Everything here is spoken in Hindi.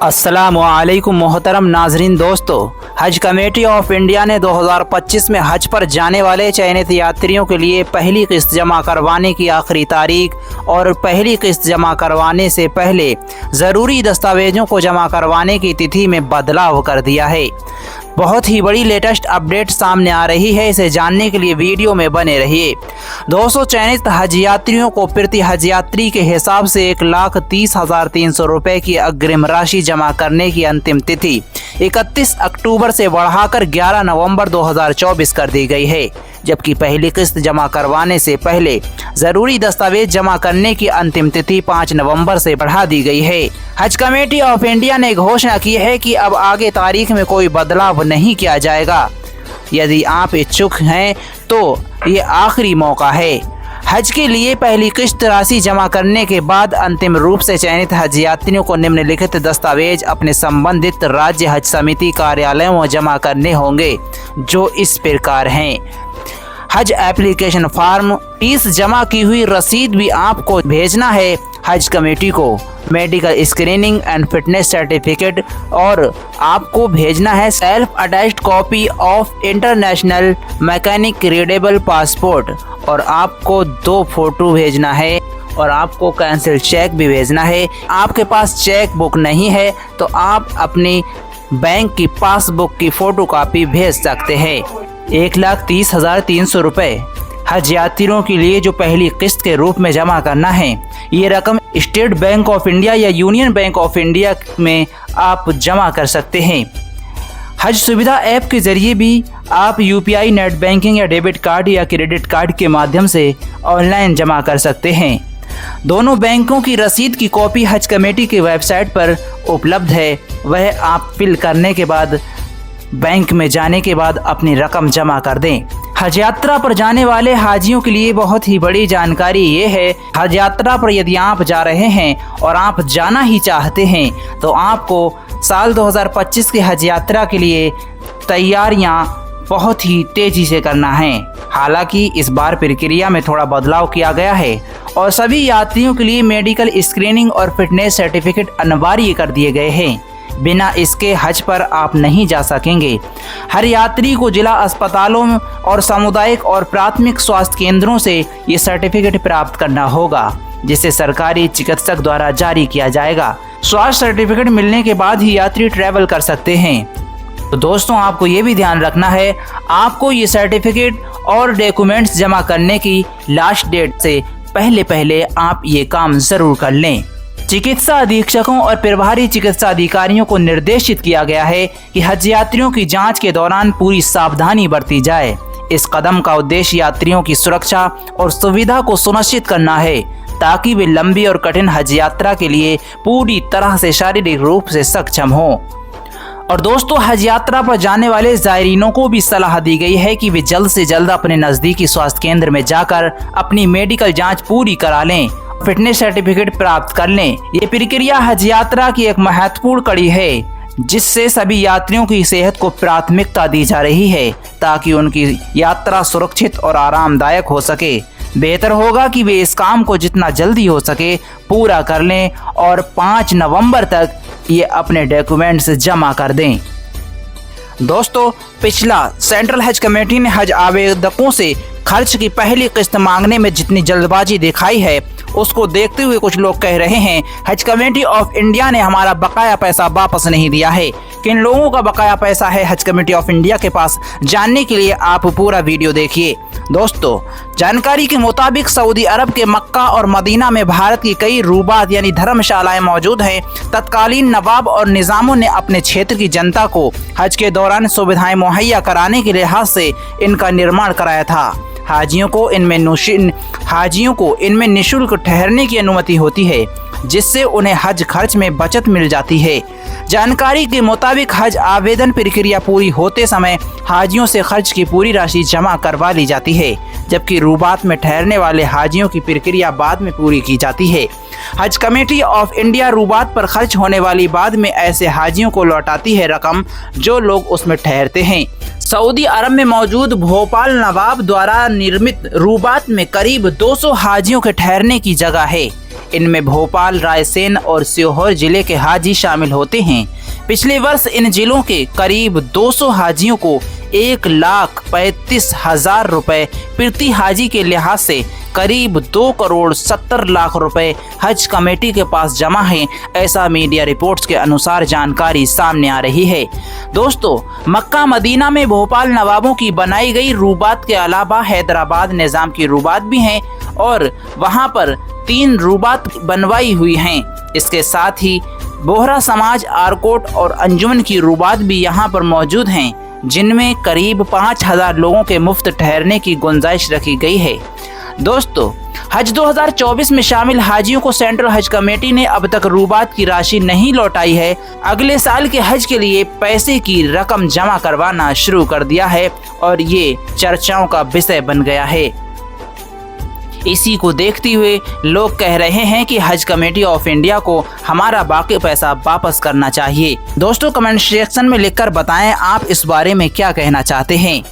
अस्सलामुअलैकुम मोहतरम नाजरीन दोस्तों, हज कमेटी ऑफ इंडिया ने 2025 में हज पर जाने वाले चयनित यात्रियों के लिए पहली किस्त जमा करवाने की आखिरी तारीख और पहली किस्त जमा करवाने से पहले ज़रूरी दस्तावेज़ों को जमा करवाने की तिथि में बदलाव कर दिया है। बहुत ही बड़ी लेटेस्ट अपडेट सामने आ रही है। इसे जानने के लिए वीडियो में बने रहिए। 200 चयनित हज यात्रियों को प्रति हज यात्री के हिसाब से 1,30,300 रुपये की अग्रिम राशि जमा करने की अंतिम तिथि 31 अक्टूबर से बढ़ाकर 11 नवंबर 2024 कर दी गई है, जबकि पहली किस्त जमा करवाने से पहले ज़रूरी दस्तावेज जमा करने की अंतिम तिथि 5 नवंबर से बढ़ा दी गई है। हज कमेटी ऑफ इंडिया ने घोषणा की है कि अब आगे तारीख में कोई बदलाव नहीं किया जाएगा। यदि आप इच्छुक हैं तो ये आखिरी मौका है। हज के लिए पहली किस्त राशि जमा करने के बाद अंतिम रूप से चयनित हज यात्रियों को निम्नलिखित दस्तावेज अपने संबंधित राज्य हज समिति कार्यालयों में जमा करने होंगे, जो इस प्रकार हैं। हज एप्लीकेशन फॉर्म, फीस जमा की हुई रसीद भी आपको भेजना है हज कमेटी को, medical screening and fitness certificate, और आपको भेजना है self attached copy of international mechanic readable passport, और आपको 2 फोटो भेजना है, और आपको कैंसिल चेक भी भेजना है। आपके पास चेक बुक नहीं है तो आप अपनी बैंक की पासबुक की फ़ोटो कापी भेज सकते हैं। 1,30,300 रुपये हज यात्रियों के लिए जो पहली किस्त के रूप में जमा करना है, ये रकम स्टेट बैंक ऑफ इंडिया या यूनियन बैंक ऑफ इंडिया में आप जमा कर सकते हैं। हज सुविधा ऐप के ज़रिए भी आप यूपीआई, नेट बैंकिंग या डेबिट कार्ड या क्रेडिट कार्ड के माध्यम से ऑनलाइन जमा कर सकते हैं। दोनों बैंकों की रसीद की कॉपी हज कमेटी की वेबसाइट पर उपलब्ध है। वह आप फिल करने के बाद बैंक में जाने के बाद अपनी रकम जमा कर दें। हज यात्रा पर जाने वाले हाजियों के लिए बहुत ही बड़ी जानकारी ये है, हज यात्रा पर यदि आप जा रहे हैं और आप जाना ही चाहते हैं तो आपको साल 2025 की हज यात्रा के लिए तैयारियां बहुत ही तेज़ी से करना है। हालांकि इस बार प्रक्रिया में थोड़ा बदलाव किया गया है और सभी यात्रियों के लिए मेडिकल स्क्रीनिंग और फिटनेस सर्टिफिकेट अनिवार्य कर दिए गए हैं। बिना इसके हज पर आप नहीं जा सकेंगे। हर यात्री को जिला अस्पतालों और सामुदायिक और प्राथमिक स्वास्थ्य केंद्रों से ये सर्टिफिकेट प्राप्त करना होगा, जिसे सरकारी चिकित्सक द्वारा जारी किया जाएगा। स्वास्थ्य सर्टिफिकेट मिलने के बाद ही यात्री ट्रैवल कर सकते हैं। तो दोस्तों, आपको ये भी ध्यान रखना है, आपको ये सर्टिफिकेट और डॉक्यूमेंट्स जमा करने की लास्ट डेट से पहले आप ये काम ज़रूर कर लें। चिकित्सा अधीक्षकों और प्रभारी चिकित्सा अधिकारियों को निर्देशित किया गया है कि हज यात्रियों की जांच के दौरान पूरी सावधानी बरती जाए। इस कदम का उद्देश्य यात्रियों की सुरक्षा और सुविधा को सुनिश्चित करना है, ताकि वे लंबी और कठिन हज यात्रा के लिए पूरी तरह से शारीरिक रूप से सक्षम हों। और दोस्तों, हज यात्रा पर जाने वाले ज़ायरीनों को भी सलाह दी गई है कि वे जल्द से जल्द अपने नज़दीकी स्वास्थ्य केंद्र में जाकर अपनी मेडिकल जांच पूरी करा लें, फिटनेस सर्टिफिकेट प्राप्त कर लें। ये प्रक्रिया हज यात्रा की एक महत्वपूर्ण कड़ी है, जिससे सभी यात्रियों की सेहत को प्राथमिकता दी जा रही है, ताकि उनकी यात्रा सुरक्षित और आरामदायक हो सके। बेहतर होगा कि वे इस काम को जितना जल्दी हो सके पूरा कर लें और 5 नवंबर तक ये अपने डॉक्यूमेंट्स जमा कर दें। दोस्तों, पिछला सेंट्रल हज कमेटी ने हज आवेदकों से खर्च की पहली किस्त मांगने में जितनी जल्दबाजी दिखाई है, उसको देखते हुए कुछ लोग कह रहे हैं हज कमेटी ऑफ इंडिया ने हमारा बकाया पैसा वापस नहीं दिया है। किन लोगों का बकाया पैसा है हज कमेटी ऑफ इंडिया के पास, जानने के लिए आप पूरा वीडियो देखिए। दोस्तों, जानकारी के मुताबिक सऊदी अरब के मक्का और मदीना में भारत की कई रूबात यानी धर्मशालाएं मौजूद हैं। तत्कालीन नवाब और निज़ामों ने अपने क्षेत्र की जनता को हज के दौरान सुविधाएं मुहैया कराने के लिहाज से इनका निर्माण कराया था। हाजियों को इनमें निःशुल्क ठहरने की अनुमति होती है, जिससे उन्हें हज खर्च में बचत मिल जाती है। जानकारी के मुताबिक हज आवेदन प्रक्रिया पूरी होते समय हाजियों से खर्च की पूरी राशि जमा करवा ली जाती है, जबकि रूबात में ठहरने वाले हाजियों की प्रक्रिया बाद में पूरी की जाती है। हज कमेटी ऑफ इंडिया रूबात पर खर्च होने वाली बाद में ऐसे हाजियों को लौटाती है रकम जो लोग उसमें ठहरते हैं। सऊदी अरब में मौजूद भोपाल नवाब द्वारा निर्मित रूबात में करीब 200 हाजियों के ठहरने की जगह है। इनमें भोपाल, रायसेन और सीहोर जिले के हाजी शामिल होते हैं। पिछले वर्ष इन जिलों के करीब 200 हाजियों को 1,35,000 रुपए प्रति हाजी के लिहाज से करीब 2,70,00,000 रुपए हज कमेटी के पास जमा है, ऐसा मीडिया रिपोर्ट्स के अनुसार जानकारी सामने आ रही है। दोस्तों, मक्का मदीना में भोपाल नवाबों की बनाई गई रूबात के अलावा हैदराबाद निज़ाम की रूबात भी हैं और वहां पर 3 रूबात बनवाई हुई हैं। इसके साथ ही बोहरा समाज, आरकोट और अंजुमन की रूबात भी यहाँ पर मौजूद हैं, जिनमें करीब 5,000 लोगों के मुफ्त ठहरने की गुंजाइश रखी गई है। दोस्तों, हज 2024 में शामिल हाजियों को सेंट्रल हज कमेटी ने अब तक रूबात की राशि नहीं लौटाई है। अगले साल के हज के लिए पैसे की रकम जमा करवाना शुरू कर दिया है और ये चर्चाओं का विषय बन गया है। इसी को देखते हुए लोग कह रहे हैं कि हज कमेटी ऑफ इंडिया को हमारा बाकी पैसा वापस करना चाहिए। दोस्तों, कमेंट सेक्शन में लिखकर बताएं आप इस बारे में क्या कहना चाहते हैं।